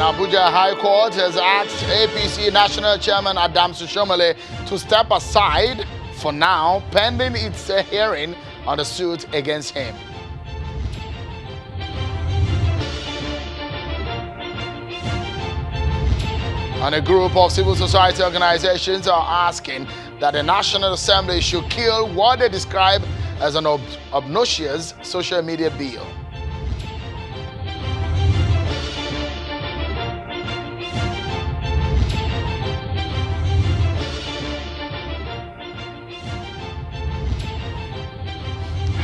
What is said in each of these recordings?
Abuja High Court has asked APC National Chairman Adams Oshiomhole to step aside for now, pending its hearing on the suit against him. And a group of civil society organizations are asking that the National Assembly should kill what they describe as an obnoxious social media bill.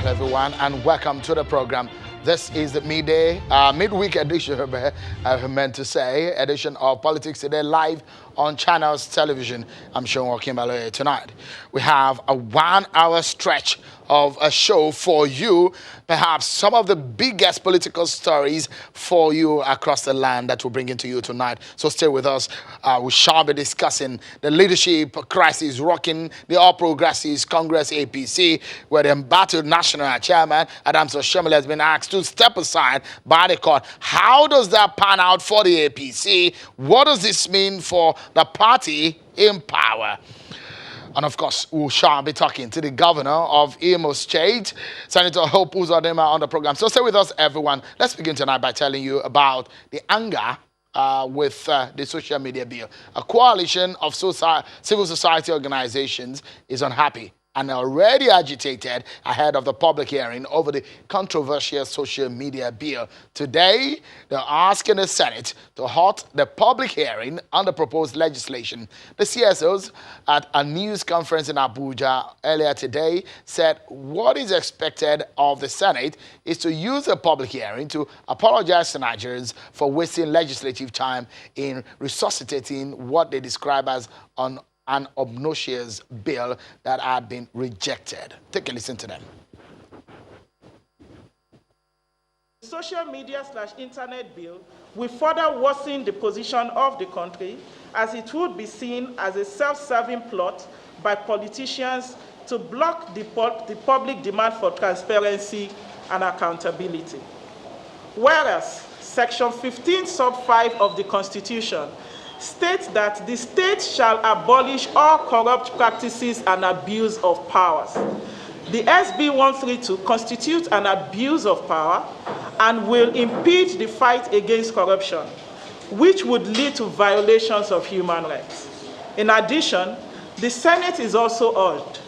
Hello everyone and welcome to the program. This is the midweek edition, I meant to say, edition of Politics Today live on Channels Television. I'm Sean Wakimbalo tonight. We have a 1 hour stretch of a show for you, perhaps some of the biggest political stories for you across the land that we'll bring into you tonight. So stay with us. We shall be discussing the leadership crisis rocking the All Progressives Congress APC, where the embattled national chairman Adams Oshiomhole has been asked to step aside by the court. How does that pan out for the APC? What does this mean for the party in power? And of course, we shall be talking to the governor of Imo State, Senator Gov Uzodinma, on the program. So stay with us, everyone. Let's begin tonight by telling you about the anger with the social media bill. A coalition of civil society organizations is unhappy and already agitated ahead of the public hearing over the controversial social media bill. Today, they're asking the Senate to halt the public hearing on the proposed legislation. The CSOs at a news conference in Abuja earlier today said what is expected of the Senate is to use a public hearing to apologize to Nigerians for wasting legislative time in resuscitating what they describe as an obnoxious bill that had been rejected. Take a listen to them. The social media/internet bill will further worsen the position of the country, as it would be seen as a self-serving plot by politicians to block the public demand for transparency and accountability. Whereas Section 15, Sub 5 of the Constitution states that the state shall abolish all corrupt practices and abuse of powers. The SB 132 constitutes an abuse of power and will impede the fight against corruption, which would lead to violations of human rights. In addition, the Senate is also urged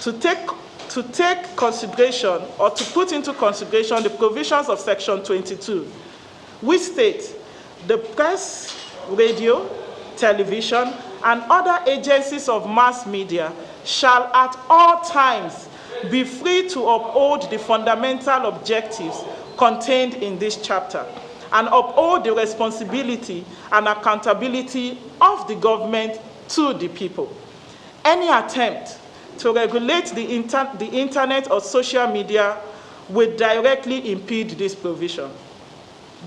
to take consideration or to put into consideration the provisions of Section 22, which states the press, radio, television, and other agencies of mass media shall at all times be free to uphold the fundamental objectives contained in this chapter and uphold the responsibility and accountability of the government to the people. Any attempt to regulate the internet or social media will directly impede this provision.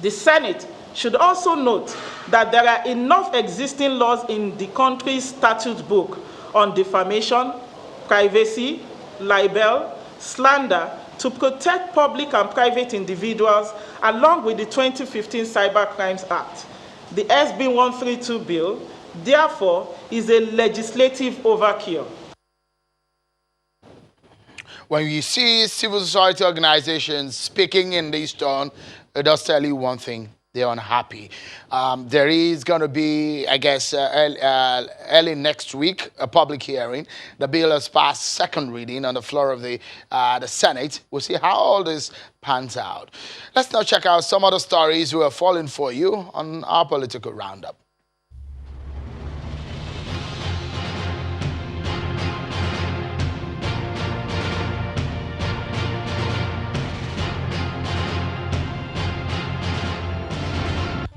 The Senate should also note that there are enough existing laws in the country's statute book on defamation, privacy, libel, slander to protect public and private individuals, along with the 2015 Cyber Crimes Act. The SB 132 bill, therefore, is a legislative overkill. When you see civil society organizations speaking in this tone, it does tell you one thing. They're unhappy. There is going to be, I guess, early next week, a public hearing. The bill has passed second reading on the floor of the Senate. We'll see how all this pans out. Let's now check out some of the stories we are falling for you on our political roundup.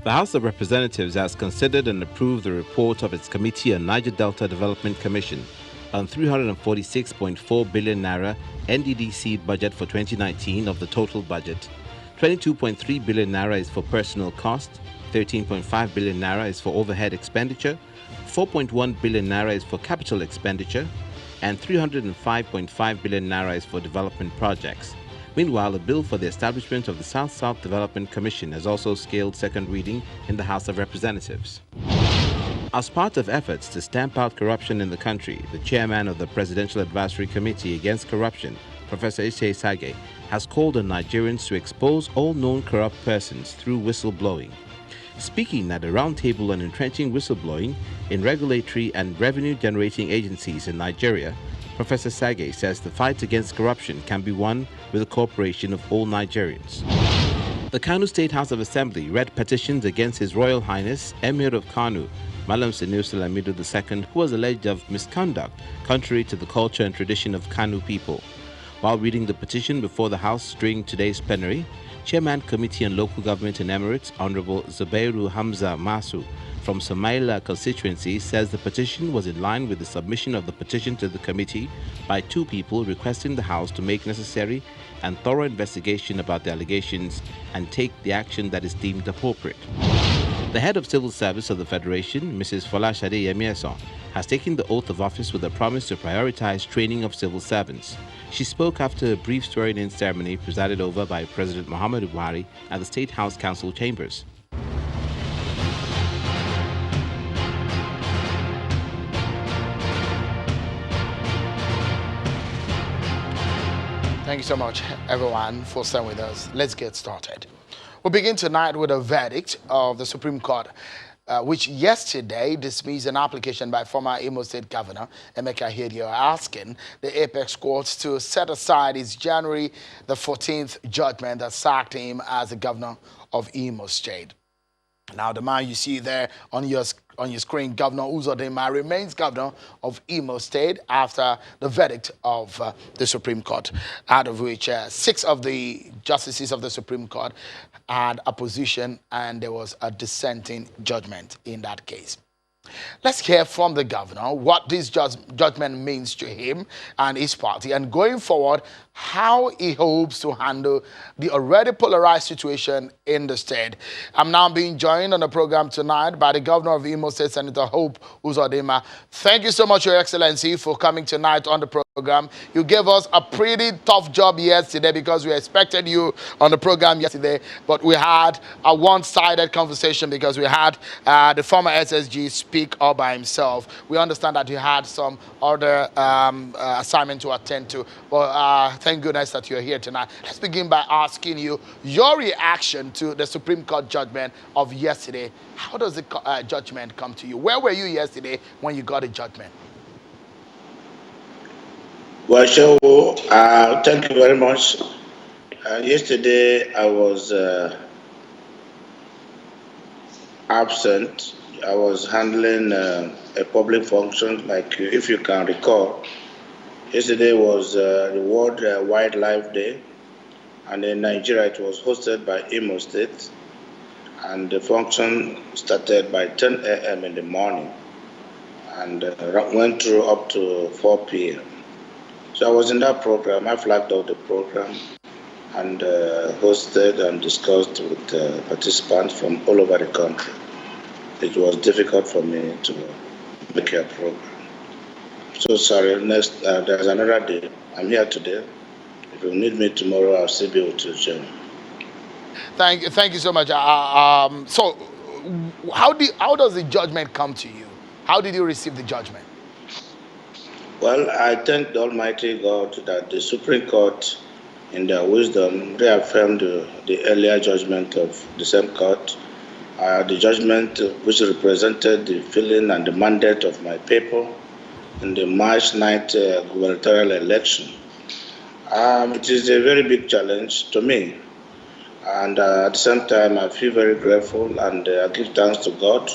The House of Representatives has considered and approved the report of its Committee on Niger Delta Development Commission on 346.4 billion naira NDDC budget for 2019 of the total budget. 22.3 billion naira is for personal cost, 13.5 billion naira is for overhead expenditure, 4.1 billion naira is for capital expenditure, and 305.5 billion naira is for development projects. Meanwhile, a bill for the establishment of the South-South Development Commission has also scaled second reading in the House of Representatives. As part of efforts to stamp out corruption in the country, the chairman of the Presidential Advisory Committee Against Corruption, Professor Issei Sage, has called on Nigerians to expose all known corrupt persons through whistleblowing. Speaking at a roundtable on entrenching whistleblowing in regulatory and revenue-generating agencies in Nigeria, Professor Sage says the fight against corruption can be won with the cooperation of all Nigerians. The Kano State House of Assembly read petitions against His Royal Highness Emir of Kano, Malam Sanusi Lamido II, who was alleged of misconduct contrary to the culture and tradition of Kano people. While reading the petition before the House during today's plenary, Chairman Committee on Local Government in Emirates, Honorable Zubairu Hamza Masu from Samaila constituency says the petition was in line with the submission of the petition to the committee by two people requesting the House to make necessary and thorough investigation about the allegations and take the action that is deemed appropriate. The head of civil service of the Federation, Mrs. Folashade Yemieson, has taken the oath of office with a promise to prioritize training of civil servants. She spoke after a brief swearing-in ceremony presided over by President Muhammadu Buhari at the State House Council chambers. Thank you so much, everyone, for staying with us. Let's get started. We'll begin tonight with a verdict of the Supreme Court, which yesterday dismissed an application by former Imo State Governor Emeka Ihedioha asking the Apex Court to set aside his January the 14th judgment that sacked him as the governor of Imo State. Now, the man you see there on your screen, Governor Uzodinma, remains governor of Imo State after the verdict of the Supreme Court, out of which 6 of the justices of the Supreme Court had a position and there was a dissenting judgment in that case. Let's hear from the governor what this judgment means to him and his party, and going forward, how he hopes to handle the already polarized situation in the state. I'm now being joined on the program tonight by the governor of Imo State, Senator Hope Uzodinma. Thank you so much, Your Excellency, for coming tonight on the program. You gave us a pretty tough job yesterday because we expected you on the program yesterday, but we had a one-sided conversation because we had the former SSG speak all by himself. We understand that you had some other assignment to attend to, but thank goodness that you're here tonight. Let's begin by asking you your reaction to the Supreme Court judgment of yesterday. How does the judgment come to you? Where were you yesterday when you got a judgment? Well, thank you very much. Yesterday I was absent. I was handling a public function, like if you can recall. Yesterday was the World Wildlife Day, and in Nigeria it was hosted by Imo State, and the function started by 10 a.m. in the morning and went through up to 4 p.m. So I was in that program. I flagged out the program and hosted and discussed with participants from all over the country. It was difficult for me to make a program. So sorry, there's another day. I'm here today. If you need me tomorrow, I'll still be able to join. Thank you so much. So how does the judgment come to you? How did you receive the judgment? Well, I thank the Almighty God that the Supreme Court, in their wisdom, reaffirmed the earlier judgment of the same court, the judgment which represented the feeling and the mandate of my people in the March 9th gubernatorial election. It is a very big challenge to me, and at the same time I feel very grateful and I give thanks to God.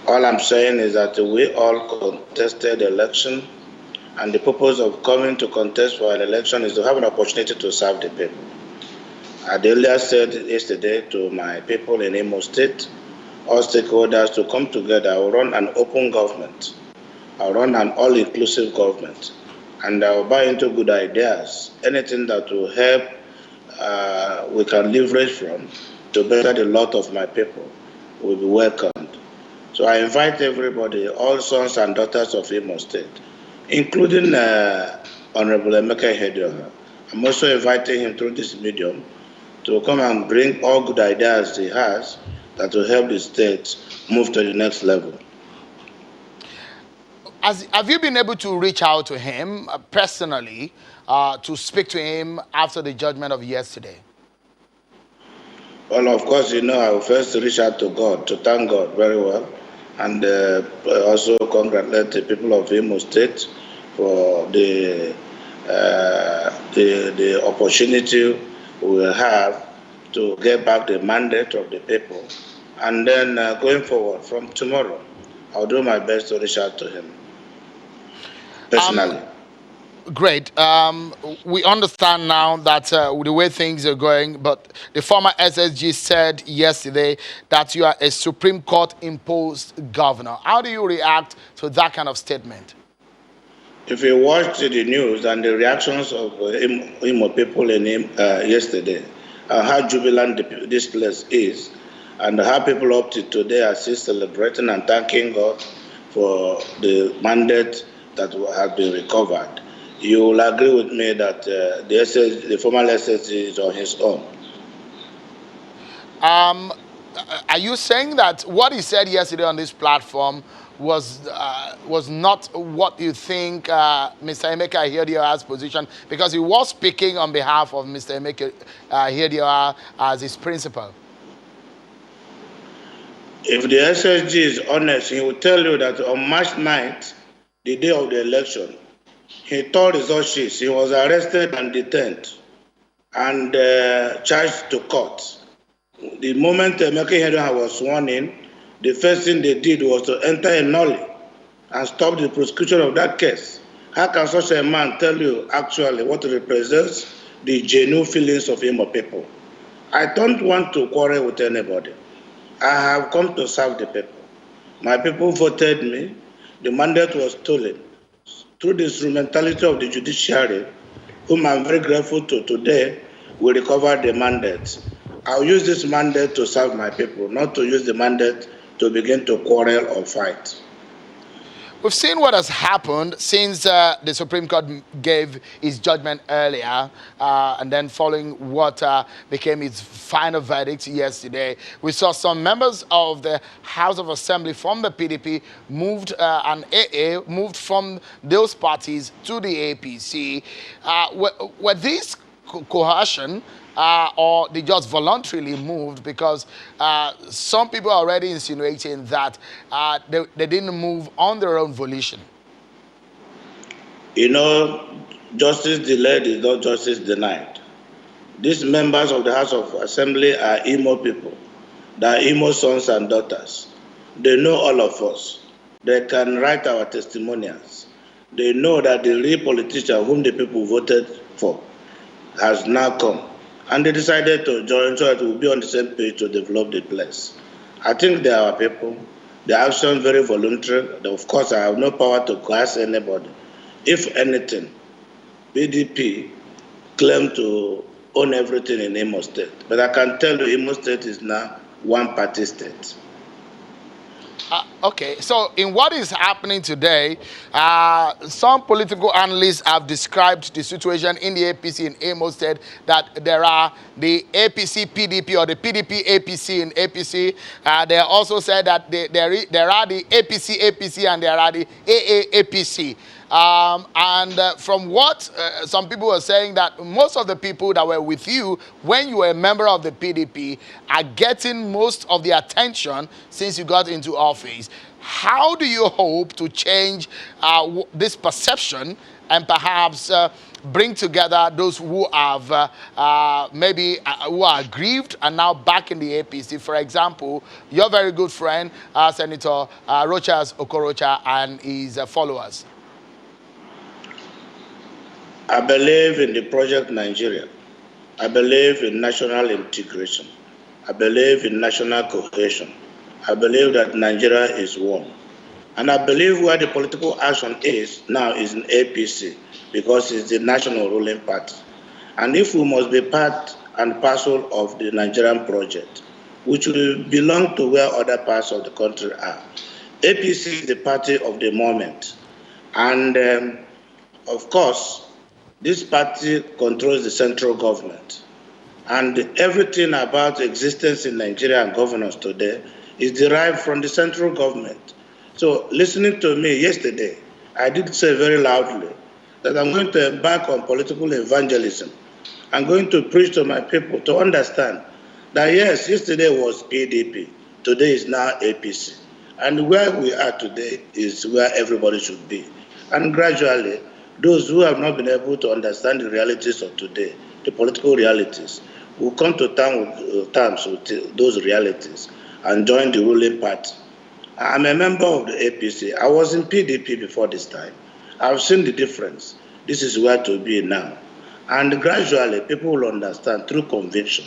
All I'm saying is that we all contested the election, and the purpose of coming to contest for an election is to have an opportunity to serve the people. I earlier said yesterday to my people in Imo State, all stakeholders, to come together. I will run an open government. I'll run an all-inclusive government, and I'll buy into good ideas. Anything that will help, we can leverage from to better the lot of my people will be welcomed. So I invite everybody, all sons and daughters of Imo State, including Honorable Emeka Ihedioha I'm also inviting him through this medium to come and bring all good ideas he has that will help the state move to the next level. Have you been able to reach out to him personally to speak to him after the judgment of yesterday? Well, of course, I will first reach out to God, to thank God very well, and also congratulate the people of Imo State for the opportunity we will have to get back the mandate of the people. And then going forward, from tomorrow, I'll do my best to reach out to him personally. Great. We understand now that the way things are going, but the former SSG said yesterday that you are a Supreme Court imposed governor. How do you react to that kind of statement? If you watched the news and the reactions of Imo people in yesterday, how jubilant this place is, and how people up to today are still celebrating and thanking God for the mandate that has been recovered, you will agree with me that the former SSG is on his own. Are you saying that what he said yesterday on this platform was not what you think Mr. Emeka Ihedioa's position, because he was speaking on behalf of Mr. Emeka Ihedioa as his principal? If the SSG is honest, he will tell you that on March 9th, the day of the election, he told his sheets he was arrested and detained and charged to court. The moment Emeka Ihedioa was sworn in, the first thing they did was to enter a nollie and stop the prosecution of that case. How can such a man tell you actually what represents the genuine feelings of Imo people? I don't want to quarrel with anybody. I have come to serve the people. My people voted me. The mandate was stolen. Through the instrumentality of the judiciary, whom I'm very grateful to today, we recovered the mandate. I'll use this mandate to serve my people, not to use the mandate to begin to quarrel or fight. We've seen what has happened since the Supreme Court gave its judgment earlier, and then following what became its final verdict yesterday. We saw some members of the House of Assembly from the PDP moved, and AA moved from those parties to the APC. Were these coercion, or they just voluntarily moved? Because some people are already insinuating that they didn't move on their own volition. Justice delayed is not justice denied. These members of the House of Assembly are Imo people. They are Imo sons and daughters. They know all of us. They can write our testimonials. They know that the real politician whom the people voted for has now come. And they decided to join so that we'll be on the same page to develop the place. I think they are our people. The action very voluntary. Of course, I have no power to coerce anybody. If anything, BDP claimed to own everything in Imo State. But I can tell you Imo State is now one-party state. Okay, so in what is happening today, some political analysts have described the situation in the APC in Imo State, that there are the APC PDP or the PDP APC in APC. They also said that there are the APC APC and there are the AA APC. From what some people are saying, that most of the people that were with you when you were a member of the PDP are getting most of the attention since you got into office. How do you hope to change this perception and perhaps bring together those who have who are aggrieved and now back in the APC? For example, your very good friend, Senator Rochas Okorocha and his followers. I believe in the Project Nigeria. I believe in national integration. I believe in national cohesion. I believe that Nigeria is one. And I believe where the political action is now is in APC, because it's the national ruling party. And if we must be part and parcel of the Nigerian project, which will belong to where other parts of the country are, APC is the party of the moment. And of course, This party controls the central government. And everything about existence in Nigeria and governance today is derived from the central government. So listening to me yesterday, I did say very loudly that I'm going to embark on political evangelism. I'm going to preach to my people to understand that yes, yesterday was PDP, today is now APC. And where we are today is where everybody should be. And gradually, those who have not been able to understand the realities of today, the political realities, will come to terms with those realities and join the ruling party. I'm a member of the APC. I was in PDP before this time. I've seen the difference. This is where to be now. And gradually, people will understand through conviction.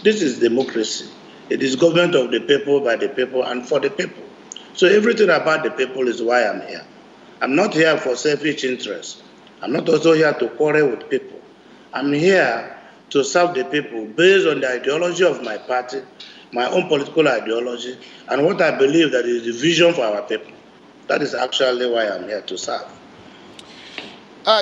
This is democracy. It is government of the people, by the people, and for the people. So everything about the people is why I'm here. I'm not here for selfish interests. I'm not also here to quarrel with people. I'm here to serve the people based on the ideology of my party, my own political ideology, and what I believe that is the vision for our people. That is actually why I'm here to serve.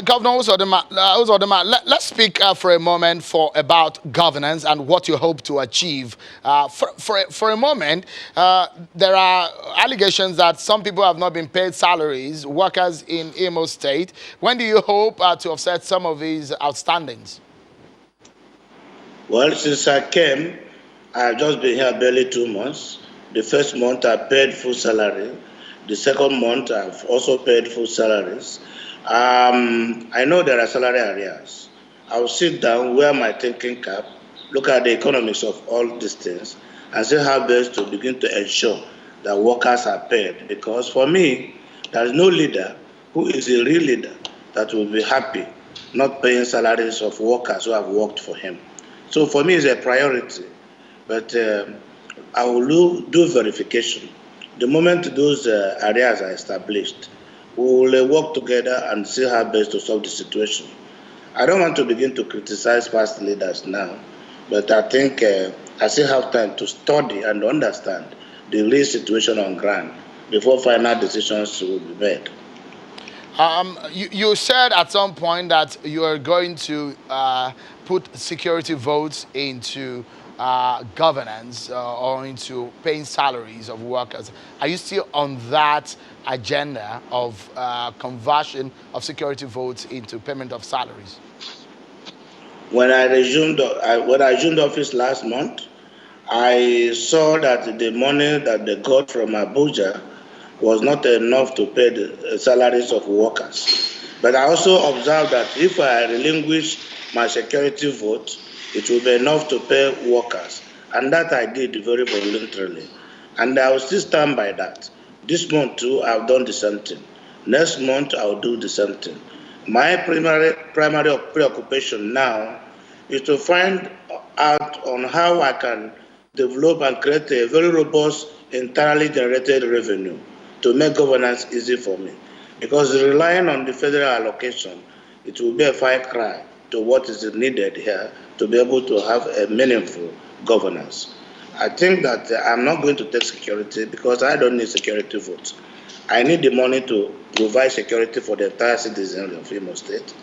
Governor Uzodinma, let's speak for a moment about governance and what you hope to achieve. For a moment, there are allegations that some people have not been paid salaries, workers in Imo State. When do you hope to offset some of these outstandings? Well, since I came, I've just been here barely 2 months. The first month I paid full salary. The second month I've also paid full salaries. I know there are salary arrears. I'll sit down, wear my thinking cap, look at the economics of all these things, and see how best to begin to ensure that workers are paid. Because for me, there is no leader who is a real leader that will be happy not paying salaries of workers who have worked for him. So for me, it's a priority. But I will do verification. The moment those areas are established, we will work together and see how best to solve the situation. I don't want to begin to criticize past leaders now, but I think I still have time to study and understand the real situation on ground before final decisions will be made. You said at some point that you are going to put security votes into governance or into paying salaries of workers. Are you still on that agenda of conversion of security votes into payment of salaries? When I resumed office last month, I saw that the money that they got from Abuja was not enough to pay the salaries of workers. But I also observed that if I relinquish my security vote, it will be enough to pay workers. And that I did very voluntarily. And I will still stand by that. This month too, I've done the same thing. Next month, I'll do the same thing. My primary preoccupation now is to find out on how I can develop and create a very robust, internally generated revenue to make governance easy for me. Because relying on the federal allocation, it will be a far cry to what is needed here to be able to have a meaningful governance. I think that I'm not going to take security because I don't need security votes. I need the money to provide security for the entire citizens of Imo State.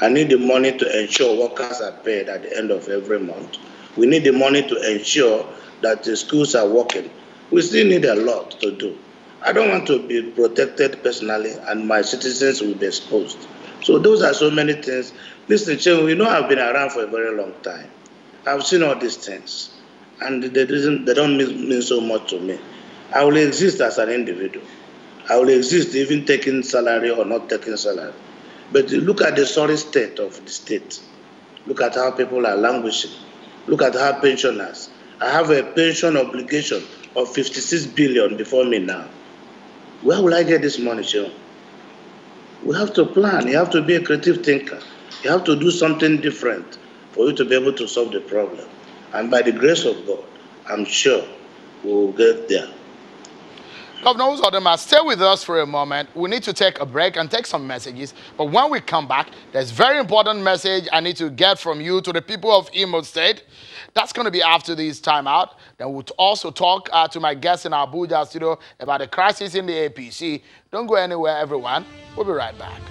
I need the money to ensure workers are paid at the end of every month. We need the money to ensure that the schools are working. We still need a lot to do. I don't want to be protected personally and my citizens will be exposed. So those are so many things. Listen, Chen, we know I've been around for a very long time. I've seen all these things and they don't mean so much to me. I will exist as an individual. I will exist even taking salary or not taking salary. But look at the sorry state of the state. Look at how people are languishing. Look at how pensioners. I have a pension obligation of 56 billion before me now. Where will I get this money, Sean? We have to plan. You have to be a creative thinker. You have to do something different for you to be able to solve the problem. And by the grace of God, I'm sure we will get there. Governor Uzodinma, stay with us for a moment. We need to take a break and take some messages. But when we come back, there's a very important message I need to get from you to the people of Imo State. That's going to be after this timeout. Then we'll also talk to my guests in our Abuja studio about the crisis in the APC. Don't go anywhere, everyone. We'll be right back.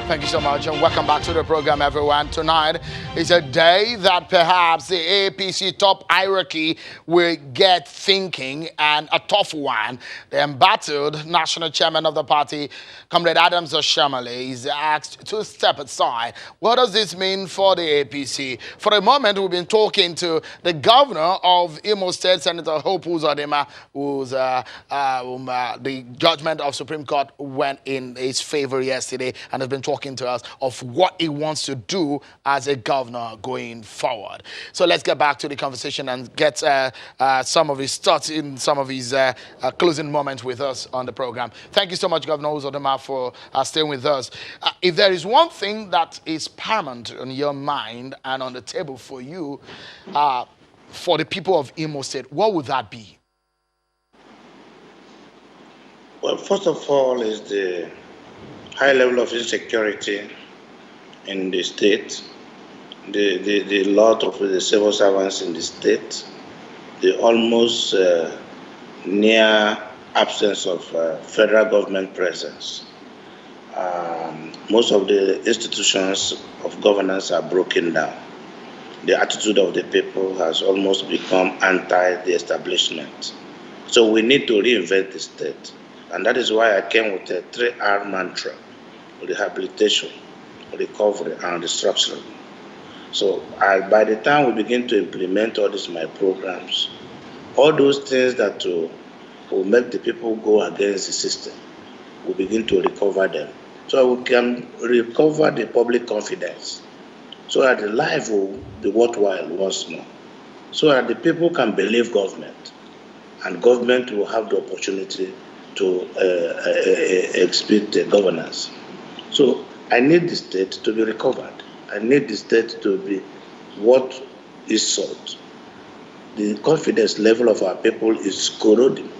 Thank you so much and welcome back to the program, everyone. Tonight is a day that perhaps the APC top hierarchy will get thinking, and a tough one. The embattled national chairman of the party, Comrade Adams Oshamale, is asked to step aside. What does this mean for the APC? For a moment, we've been talking to the governor of Imo State, Senator Gov Uzodinma, who's the judgment of Supreme Court went in his favor yesterday, and has been talking to us of what he wants to do as a governor going forward. So let's get back to the conversation and get some of his thoughts in some of his closing moments with us on the program. Thank you so much, Governor Uzodinma, for staying with us. If there is one thing that is paramount on your mind and on the table for you, for the people of Imo State, what would that be? Well, first of all is the high level of insecurity in the state, the lot of the civil servants in the state, the almost near absence of federal government presence. Most of the institutions of governance are broken down. The attitude of the people has almost become anti the establishment. So we need to reinvent the state. And that is why I came with a 3R mantra: rehabilitation, recovery, and restructuring. So by the time we begin to implement all these my programs, all those things that will make the people go against the system, we begin to recover them. So we can recover the public confidence, so that the life will be worthwhile once more, so that the people can believe government, and government will have the opportunity to exhibit the governance. So I need the state to be recovered. I need the state to be what is sought. The confidence level of our people is corroding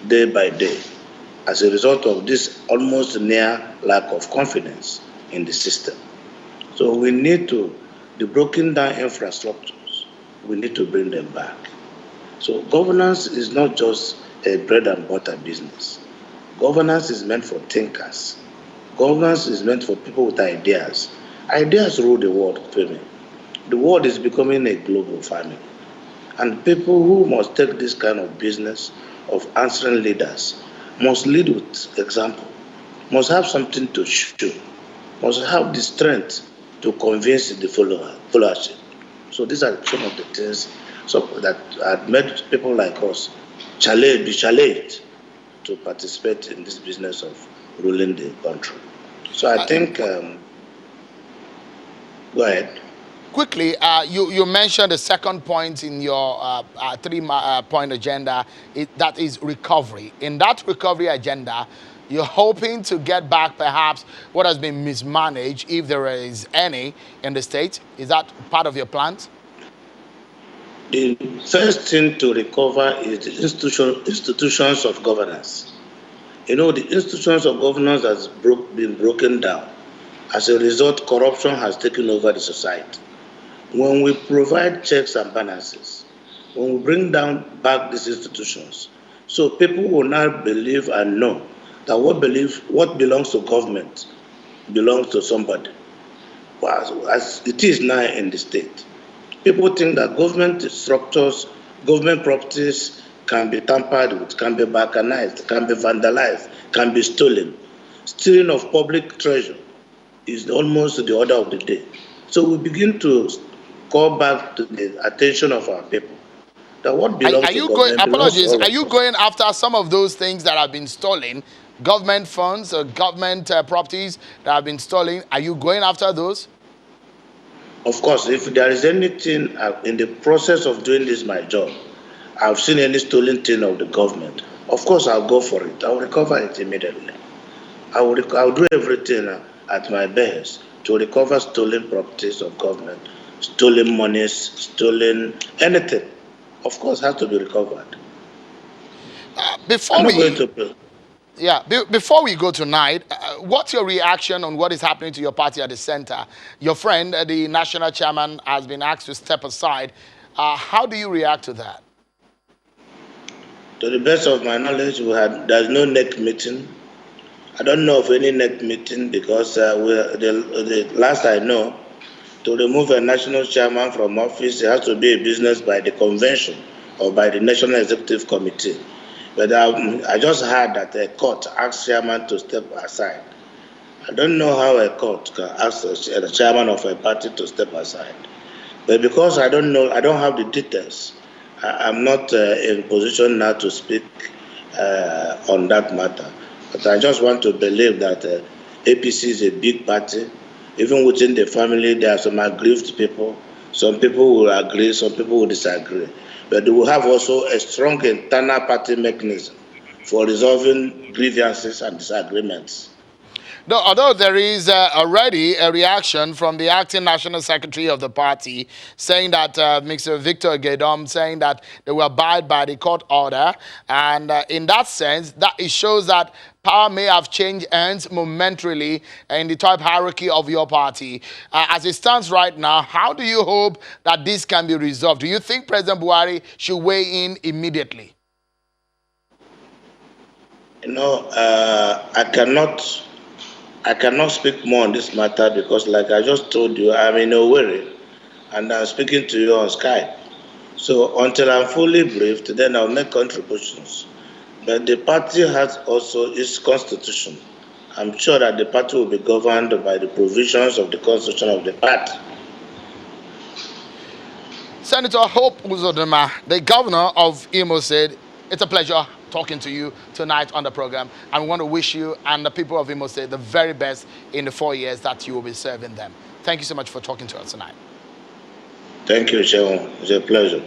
day by day as a result of this almost near lack of confidence in the system. So we need the broken down infrastructures, we need to bring them back. So governance is not just a bread and butter business. Governance is meant for thinkers. Governance is meant for people with ideas. Ideas rule the world, Femi. The world is becoming a global family. And people who must take this kind of business of answering leaders must lead with example, must have something to show, must have the strength to convince the followership. So these are some of the things that have made people like us be challenged to participate in this business of ruling the country. So I think, go ahead. Quickly, you mentioned the second point in your three-point agenda, that is recovery. In that recovery agenda, you're hoping to get back perhaps what has been mismanaged, if there is any, in the state. Is that part of your plans? The first thing to recover is the institutions of governance. You know, the institutions of governance has been broken down. As a result, corruption has taken over the society. When we provide checks and balances, when we bring back these institutions, so people will now believe and know that what belongs to government belongs to somebody, as it is now in the state. People think that government structures, government properties can be tampered with, can be balkanized, can be vandalized, can be stolen. Stealing of public treasure is almost the order of the day. So we begin to call back to the attention of our people that what belongs to government belongs to all of us. Are you going after some of those things that have been stolen, government funds or government properties that have been stolen? Are you going after those? Of course, if there is anything in the process of doing this, my job, I've seen any stolen thing of the government, of course I'll go for it. I'll recover it immediately. I'll do everything at my best to recover stolen properties of government, stolen monies, stolen anything. Of course, has to be recovered. Before we go tonight, what's your reaction on what is happening to your party at the center? Your friend, the national chairman, has been asked to step aside. How do you react to that? To the best of my knowledge, there's no neck meeting. I don't know of any next meeting because the last I know, to remove a national chairman from office, it has to be a business by the convention or by the National Executive Committee. But I just heard that a court asked chairman to step aside. I don't know how a court can ask the chairman of a party to step aside. But because I don't know, I don't have the details, I'm not in position now to speak on that matter. But I just want to believe that APC is a big party. Even within the family, there are some aggrieved people. Some people will agree, some people will disagree. But we will have also a strong internal party mechanism for resolving grievances and disagreements. No, although there is already a reaction from the acting national secretary of the party saying that Mr. Victor Gedom saying that they will abide by the court order, and in that sense, that it shows that power may have changed hands momentarily in the top hierarchy of your party. As it stands right now, how do you hope that this can be resolved? Do you think President Buhari should weigh in immediately? You know, I cannot speak more on this matter because, like I just told you, I'm in Owerri and I'm speaking to you on Skype. So until I'm fully briefed, then I'll make contributions. But the party has also its constitution. I'm sure that the party will be governed by the provisions of the constitution of the party. Senator Hope Uzodinma, the governor of Imo, said, it's a pleasure talking to you tonight on the program, and we want to wish you and the people of Imo State the very best in the 4 years that you will be serving them. Thank you so much for talking to us tonight. Thank you, Sheon. It's a pleasure.